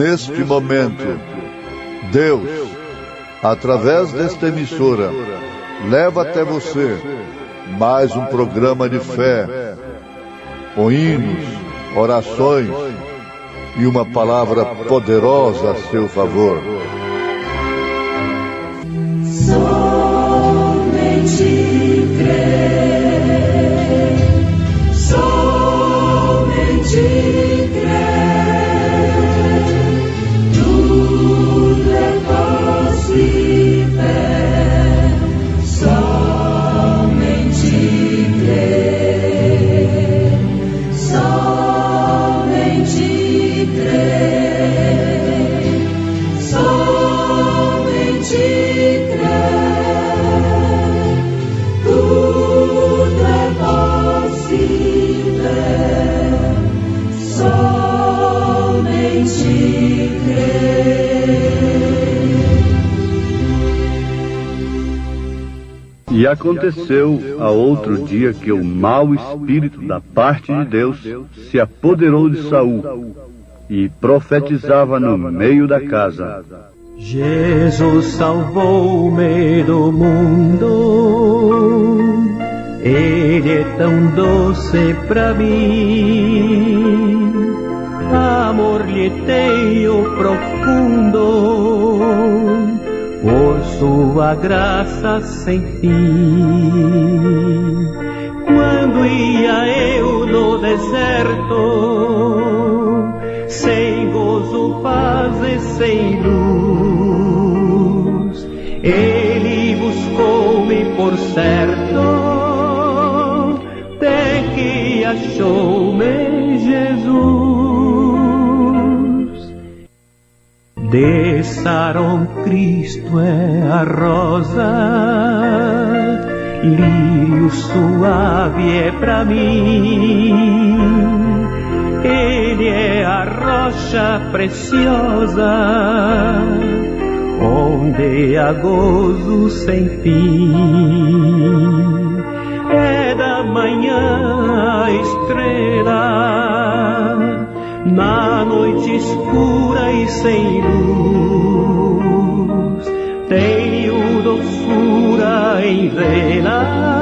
neste momento, Deus, através desta emissora, leva até você mais um programa de fé, com hinos, orações e uma palavra poderosa a seu favor. Somente crer, somente crer, tudo é possível, somente crer, somente crer, somente E aconteceu a outro dia que o mau espírito da parte de Deus se apoderou de Saul e profetizava no meio da casa. Jesus salvou-me do mundo, Ele é tão doce pra mim, amor lhe tenho profundo, por sua graça sem fim. Quando ia eu no deserto, sem gozo, paz e sem luz, Ele buscou-me por certo, até que achou-me Jesus. De Saron Cristo é a rosa, lírio suave é pra mim. Ele é a rocha preciosa, onde há gozo sem fim. É da manhã a estrela, na noite escura e sem luz, tenho doçura em vê-la,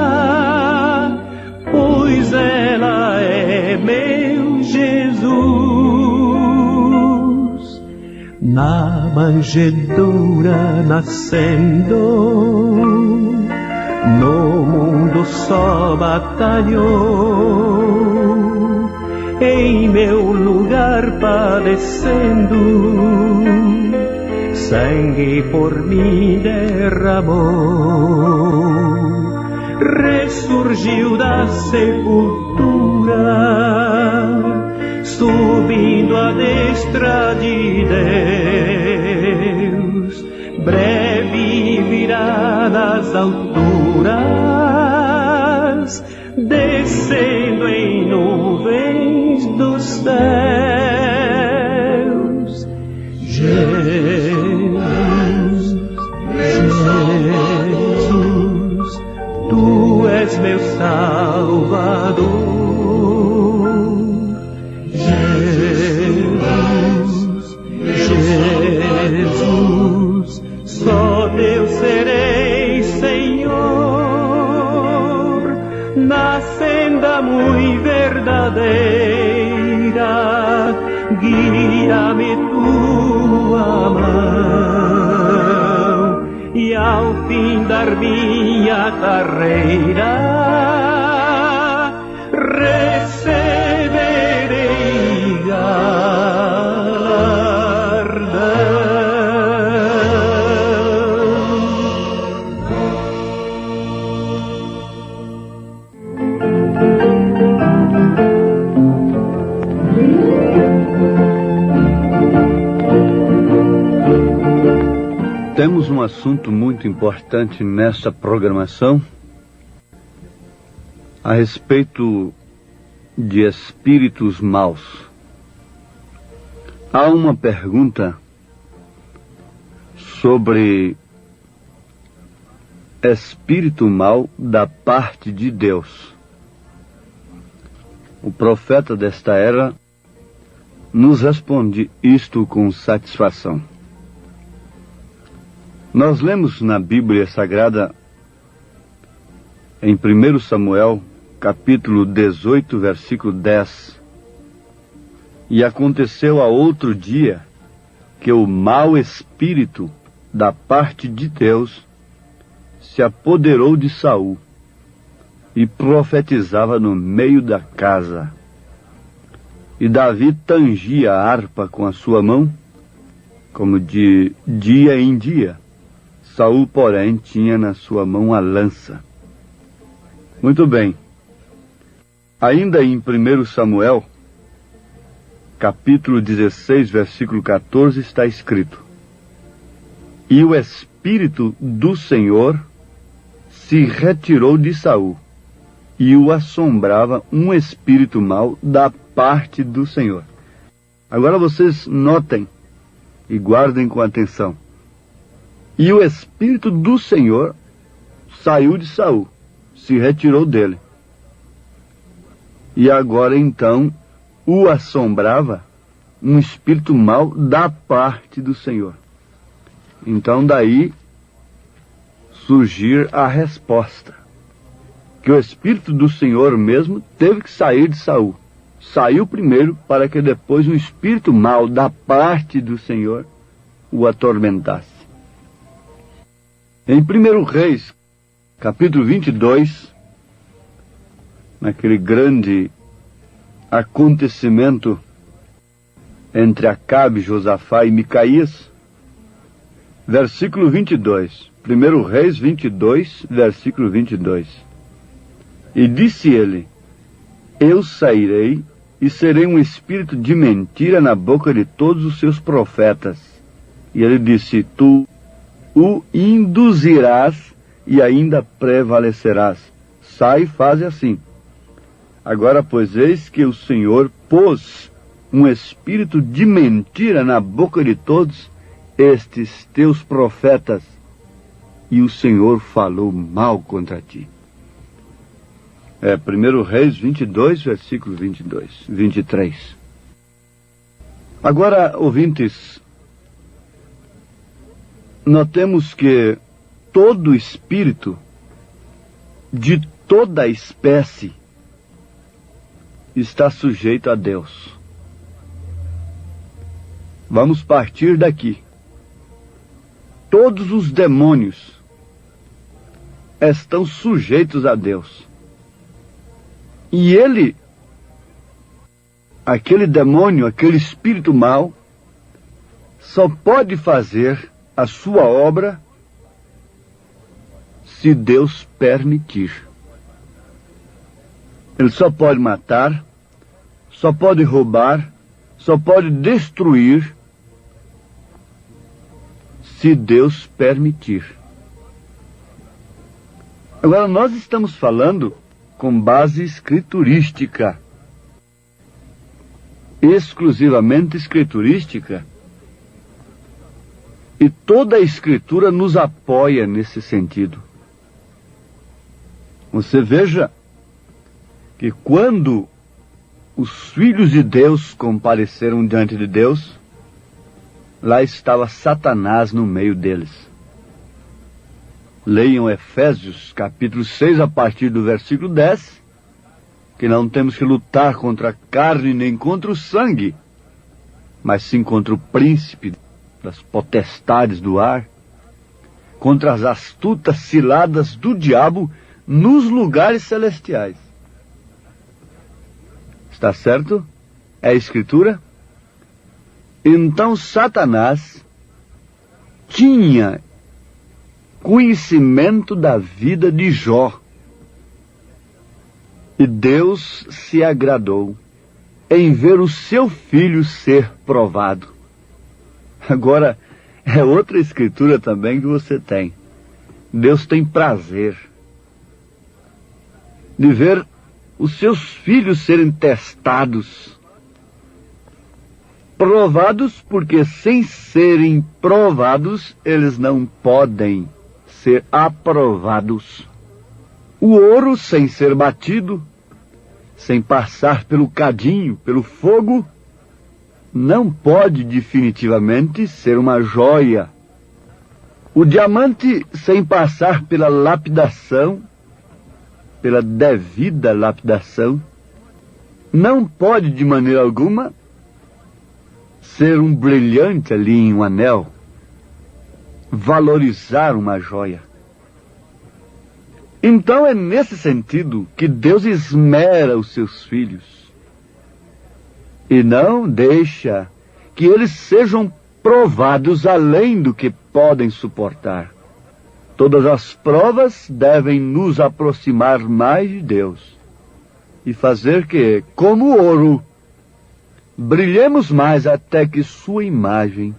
pois ela é meu Jesus. Na manjedoura nascendo, no mundo só batalhou, em meu lugar padecendo, sangue por mim derramou, ressurgiu da sepultura, subindo à destra de Deus, breve virá das alturas, descendo em nuvens dos céus. Jesus, Jesus, Tu és meu Salvador. Jesus, Jesus, só Deus serei, Senhor, na senda muito verdadeira, guia-me tua mão, e ao fim dar minha carreira, receberei galardão. Temos um assunto muito importante nessa programação a respeito de espíritos maus. Há uma pergunta sobre espírito mau da parte de Deus. O profeta desta era nos responde isto com satisfação. Nós lemos na Bíblia Sagrada, em 1 Samuel, capítulo 18, versículo 10. E aconteceu a outro dia que o mau espírito da parte de Deus se apoderou de Saul e profetizava no meio da casa. E Davi tangia a harpa com a sua mão, como de dia em dia. Saul, porém, tinha na sua mão a lança. Muito bem. Ainda em 1 Samuel, capítulo 16, versículo 14, está escrito: E o Espírito do Senhor se retirou de Saul, e o assombrava um espírito mau da parte do Senhor. Agora vocês notem e guardem com atenção. E o Espírito do Senhor saiu de Saul, se retirou dele. E agora então o assombrava um espírito mau da parte do Senhor. Então daí surgir a resposta, que o Espírito do Senhor mesmo teve que sair de Saul. Saiu primeiro para que depois um espírito mau da parte do Senhor o atormentasse. Em 1 Reis, capítulo 22, naquele grande acontecimento entre Acabe, Josafá e Micaías, versículo 22. 1 Reis 22, versículo 22. E disse ele: Eu sairei e serei um espírito de mentira na boca de todos os seus profetas. E ele disse: Tu o induzirás e ainda prevalecerás. Sai e faz assim. Agora, pois, eis que o Senhor pôs um espírito de mentira na boca de todos estes teus profetas, e o Senhor falou mal contra ti. 1 Reis 22, versículo 23. Agora, ouvintes, notemos que todo espírito de toda espécie está sujeito a Deus. Vamos partir daqui. Todos os demônios estão sujeitos a Deus. E ele, aquele demônio, aquele espírito mau, só pode fazer a sua obra se Deus permitir. Ele só pode matar, só pode roubar, só pode destruir se Deus permitir. Agora, nós estamos falando com base escriturística, exclusivamente escriturística, e toda a Escritura nos apoia nesse sentido. Você veja que quando os filhos de Deus compareceram diante de Deus, lá estava Satanás no meio deles. Leiam Efésios, capítulo 6, a partir do versículo 10, que não temos que lutar contra a carne nem contra o sangue, mas sim contra o príncipe das potestades do ar, contra as astutas ciladas do diabo nos lugares celestiais. Está certo? É a Escritura? Então Satanás tinha conhecimento da vida de Jó. E Deus se agradou em ver o seu filho ser provado. Agora, é outra escritura também que você tem. Deus tem prazer de ver os seus filhos serem testados. Provados, porque sem serem provados, eles não podem ser aprovados. O ouro, sem ser batido, sem passar pelo cadinho, pelo fogo, não pode definitivamente ser uma joia. O diamante, sem passar pela lapidação, pela devida lapidação, não pode de maneira alguma ser um brilhante ali em um anel, valorizar uma joia. Então é nesse sentido que Deus esmera os seus filhos e não deixa que eles sejam provados além do que podem suportar. Todas as provas devem nos aproximar mais de Deus e fazer que, como ouro, brilhemos mais até que sua imagem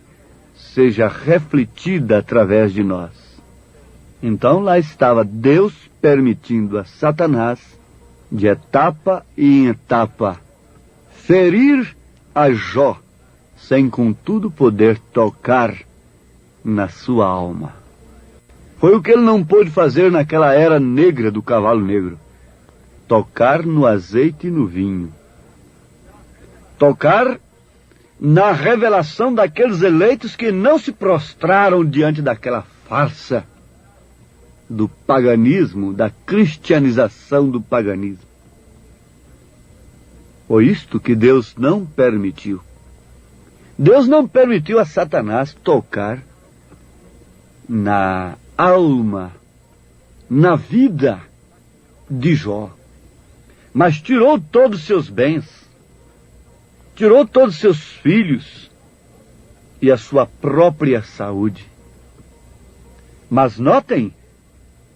seja refletida através de nós. Então lá estava Deus permitindo a Satanás, de etapa em etapa, ferir a Jó, sem contudo poder tocar na sua alma. Foi o que ele não pôde fazer naquela era negra do cavalo negro: tocar no azeite e no vinho. Tocar na revelação daqueles eleitos que não se prostraram diante daquela farsa do paganismo, da cristianização do paganismo. Foi isto que Deus não permitiu. Deus não permitiu a Satanás tocar na alma, na vida de Jó, mas tirou todos os seus bens, tirou todos os seus filhos e a sua própria saúde. Mas notem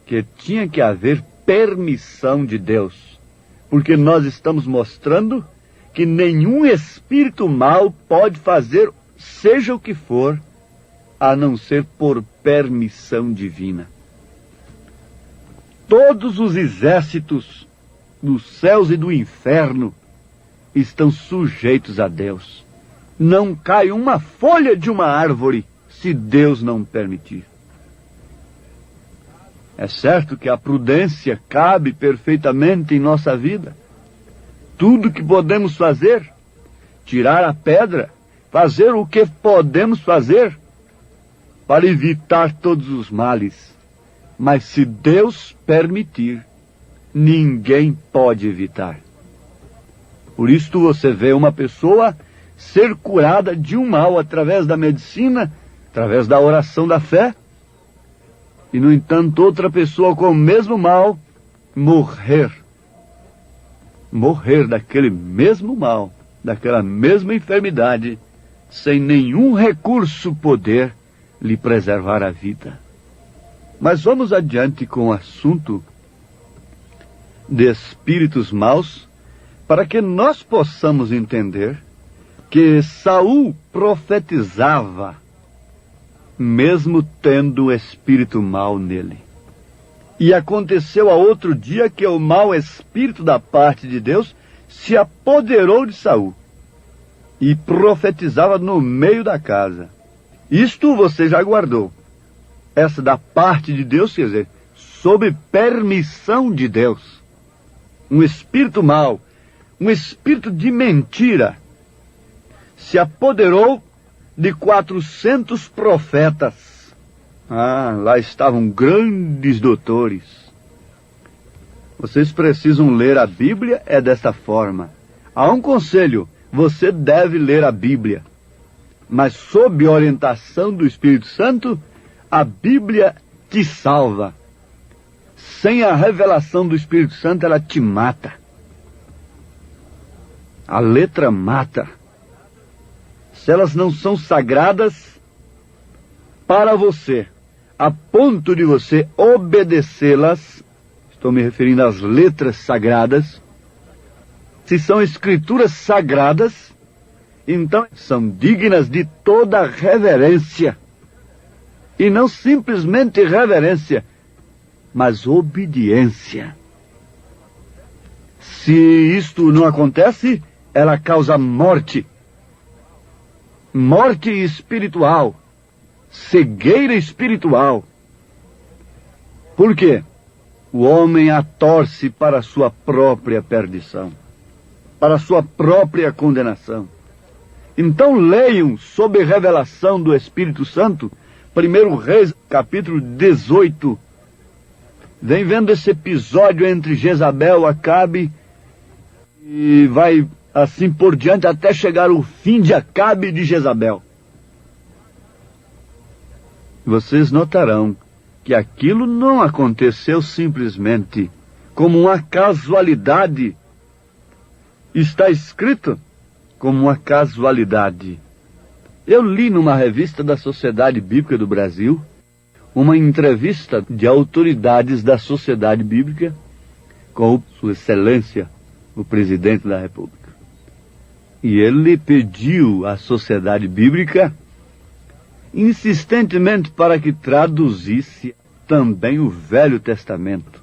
que tinha que haver permissão de Deus, porque nós estamos mostrando que nenhum espírito mau pode fazer, seja o que for, a não ser por permissão divina. Todos os exércitos dos céus e do inferno estão sujeitos a Deus. Não cai uma folha de uma árvore se Deus não permitir. É certo que a prudência cabe perfeitamente em nossa vida. Tudo que podemos fazer, tirar a pedra, fazer o que podemos fazer para evitar todos os males. Mas se Deus permitir, ninguém pode evitar. Por isso você vê uma pessoa ser curada de um mal através da medicina, através da oração da fé, e no entanto outra pessoa com o mesmo mal morrer daquele mesmo mal, daquela mesma enfermidade, sem nenhum recurso poder lhe preservar a vida. Mas vamos adiante com o assunto de espíritos maus, para que nós possamos entender que Saul profetizava mesmo tendo o espírito mau nele. E aconteceu a outro dia que o mau espírito da parte de Deus se apoderou de Saul e profetizava no meio da casa. Isto você já guardou. Essa da parte de Deus, quer dizer, sob permissão de Deus. Um espírito mau, um espírito de mentira, se apoderou de 400 profetas. Lá estavam grandes doutores. Vocês precisam ler a Bíblia, é dessa forma. Há um conselho: você deve ler a Bíblia, mas sob orientação do Espírito Santo. A Bíblia te salva. Sem a revelação do Espírito Santo, ela te mata. A letra mata. Se elas não são sagradas para você, a ponto de você obedecê-las, estou me referindo às letras sagradas, se são escrituras sagradas, então são dignas de toda reverência. E não simplesmente reverência, mas obediência. Se isto não acontece, ela causa morte. Morte espiritual, cegueira espiritual. Por quê? O homem a torce para a sua própria perdição, para a sua própria condenação. Então leiam, sob revelação do Espírito Santo, 1 Reis, capítulo 18. Vem vendo esse episódio entre Jezabel e Acabe, e vai assim por diante até chegar o fim de Acabe e de Jezabel. Vocês notarão que aquilo não aconteceu simplesmente como uma casualidade. Está escrito como uma casualidade. Eu li numa revista da Sociedade Bíblica do Brasil uma entrevista de autoridades da Sociedade Bíblica com Sua Excelência, o Presidente da República. E ele pediu à Sociedade Bíblica insistentemente para que traduzisse também o Velho Testamento.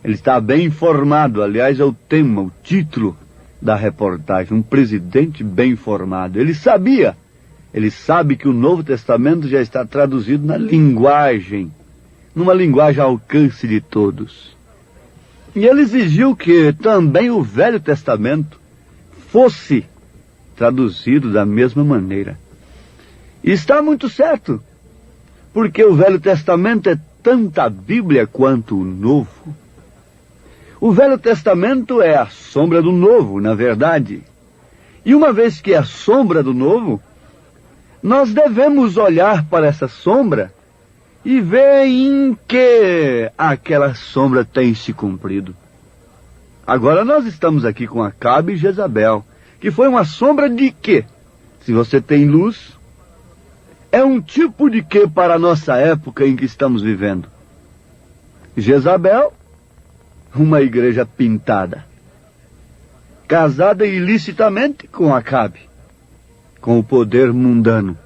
Ele está bem informado, aliás, é o tema, o título da reportagem, um presidente bem informado. Ele sabe que o Novo Testamento já está traduzido numa linguagem ao alcance de todos. E ele exigiu que também o Velho Testamento fosse traduzido da mesma maneira. E está muito certo, porque o Velho Testamento é tanta Bíblia quanto o Novo. O Velho Testamento é a sombra do Novo, na verdade. E uma vez que é a sombra do Novo, nós devemos olhar para essa sombra e ver em que aquela sombra tem se cumprido. Agora nós estamos aqui com Acabe e Jezabel, que foi uma sombra de quê? Se você tem luz, é um tipo de quê para a nossa época em que estamos vivendo? Jezabel, uma igreja pintada, casada ilicitamente com Acabe, com o poder mundano.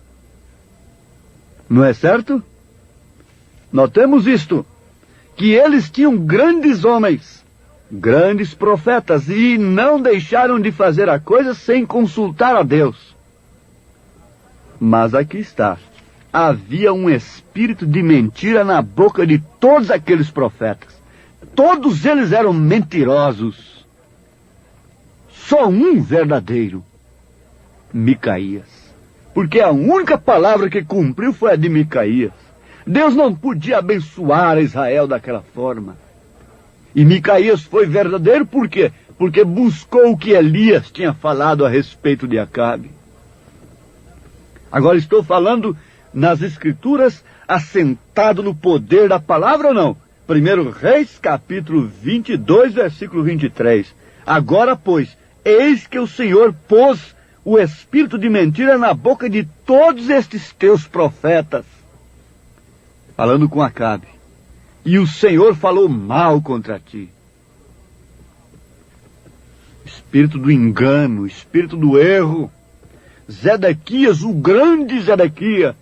Não é certo? Notemos isto, que eles tinham grandes homens, grandes profetas, e não deixaram de fazer a coisa sem consultar a Deus. Mas aqui está, havia um espírito de mentira na boca de todos aqueles profetas. Todos eles eram mentirosos. Só um verdadeiro, Micaías. Porque a única palavra que cumpriu foi a de Micaías. Deus não podia abençoar Israel daquela forma. E Micaías foi verdadeiro por quê? Porque buscou o que Elias tinha falado a respeito de Acabe. Agora estou falando nas Escrituras, assentado no poder da palavra ou não? 1 Reis, capítulo 22, versículo 23. Agora, pois, eis que o Senhor pôs o espírito de mentira na boca de todos estes teus profetas. Falando com Acabe. E o Senhor falou mal contra ti. Espírito do engano, espírito do erro. Zedequias, o grande Zedequias,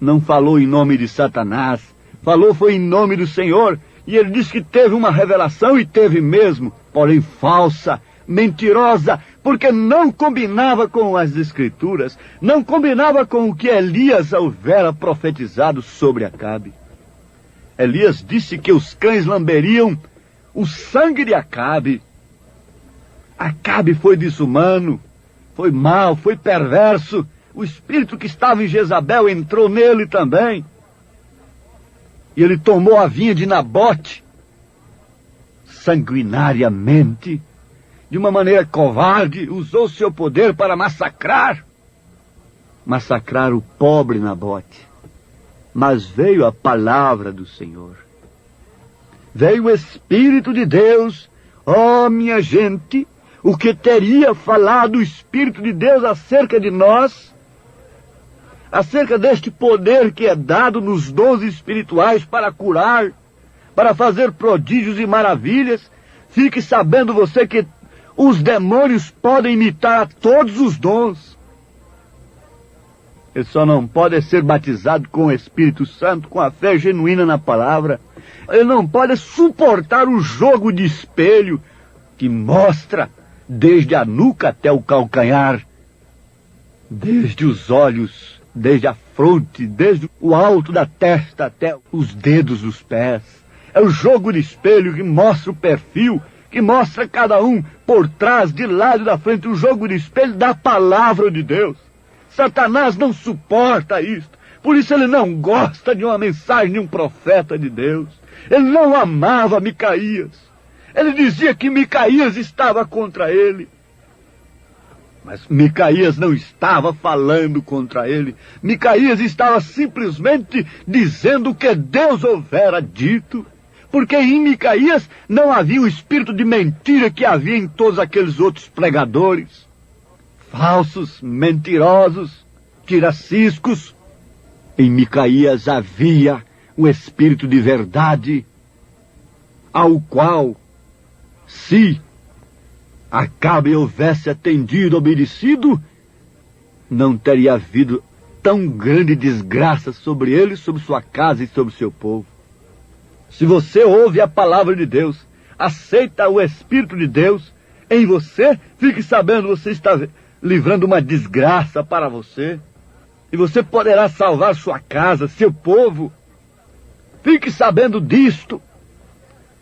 não falou em nome de Satanás, falou foi em nome do Senhor, e ele disse que teve uma revelação, e teve mesmo, porém falsa, mentirosa, porque não combinava com as Escrituras, não combinava com o que Elias houvera profetizado sobre Acabe. Elias disse que os cães lamberiam o sangue de Acabe. Acabe foi desumano, foi mau, foi perverso. O espírito que estava em Jezabel entrou nele também. E ele tomou a vinha de Nabote, sanguinariamente, de uma maneira covarde, usou seu poder para massacrar o pobre Nabote. Mas veio a palavra do Senhor. Veio o Espírito de Deus. Oh, minha gente, o que teria falado o Espírito de Deus acerca de nós, acerca deste poder que é dado nos dons espirituais para curar, para fazer prodígios e maravilhas. Fique sabendo você que os demônios podem imitar a todos os dons. Ele só não pode ser batizado com o Espírito Santo, com a fé genuína na palavra. Ele não pode suportar o jogo de espelho que mostra desde a nuca até o calcanhar, desde os olhos, desde a fronte, desde o alto da testa até os dedos dos pés. É o jogo de espelho que mostra o perfil, que mostra cada um por trás, de lado e da frente, um jogo de espelho da palavra de Deus. Satanás não suporta isto. Por isso ele não gosta de uma mensagem de um profeta de Deus. Ele não amava Micaías. Ele dizia que Micaías estava contra ele. Mas Micaías não estava falando contra ele. Micaías estava simplesmente dizendo o que Deus houvera dito. Porque em Micaías não havia o espírito de mentira que havia em todos aqueles outros pregadores. Falsos, mentirosos, tiraciscos. Em Micaías havia o espírito de verdade, ao qual, se Acabe houvesse atendido, obedecido, não teria havido tão grande desgraça sobre ele, sobre sua casa e sobre seu povo. Se você ouve a palavra de Deus, aceita o Espírito de Deus em você, fique sabendo, você está livrando uma desgraça para você. E você poderá salvar sua casa, seu povo. Fique sabendo disto.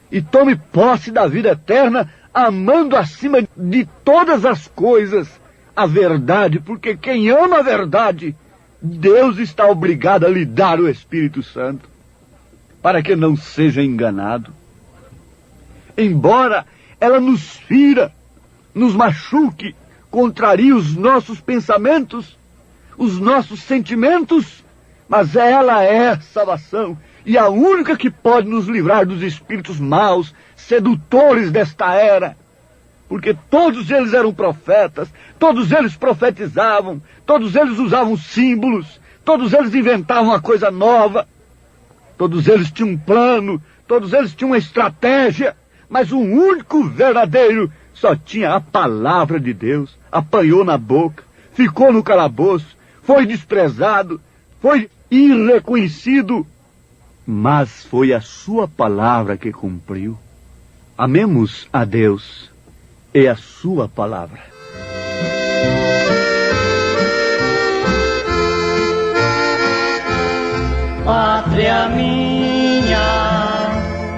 E tome posse da vida eterna, amando acima de todas as coisas a verdade, porque quem ama a verdade, Deus está obrigado a lhe dar o Espírito Santo, para que não seja enganado. Embora ela nos fira, nos machuque, contrarie os nossos pensamentos, os nossos sentimentos, mas ela é salvação, e a única que pode nos livrar dos espíritos maus, sedutores desta era. Porque todos eles eram profetas, todos eles profetizavam, todos eles usavam símbolos, todos eles inventavam uma coisa nova, todos eles tinham um plano, todos eles tinham uma estratégia, mas o único verdadeiro só tinha a palavra de Deus. Apanhou na boca, ficou no calabouço, foi desprezado, foi irreconhecido, mas foi a sua palavra que cumpriu. Amemos a Deus e a sua palavra. Pátria minha,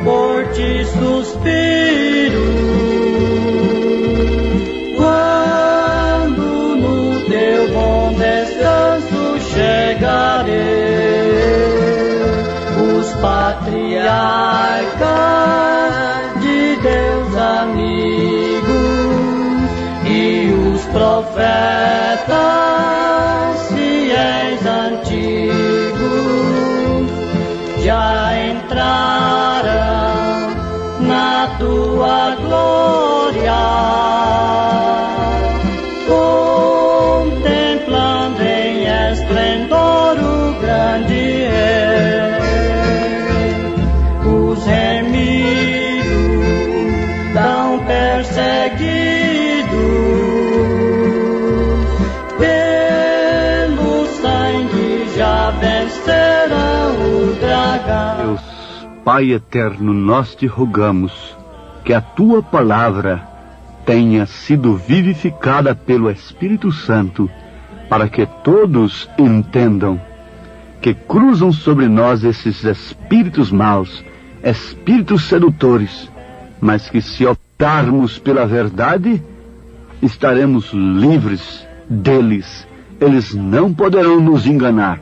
por ti suspiro, quando no teu bom descanso chegarei. Os patriarcas de Deus amigos e os profetas fiéis antigos já entraram na tua glória, contemplando em esplendor o grande Rei. Os remidos tão perseguidos pelo sangue já vencerão o dragão. Deus, Pai eterno, nós te rogamos que a tua palavra tenha sido vivificada pelo Espírito Santo, para que todos entendam que cruzam sobre nós esses espíritos maus, espíritos sedutores, mas que se optarmos pela verdade, estaremos livres deles. Eles não poderão nos enganar.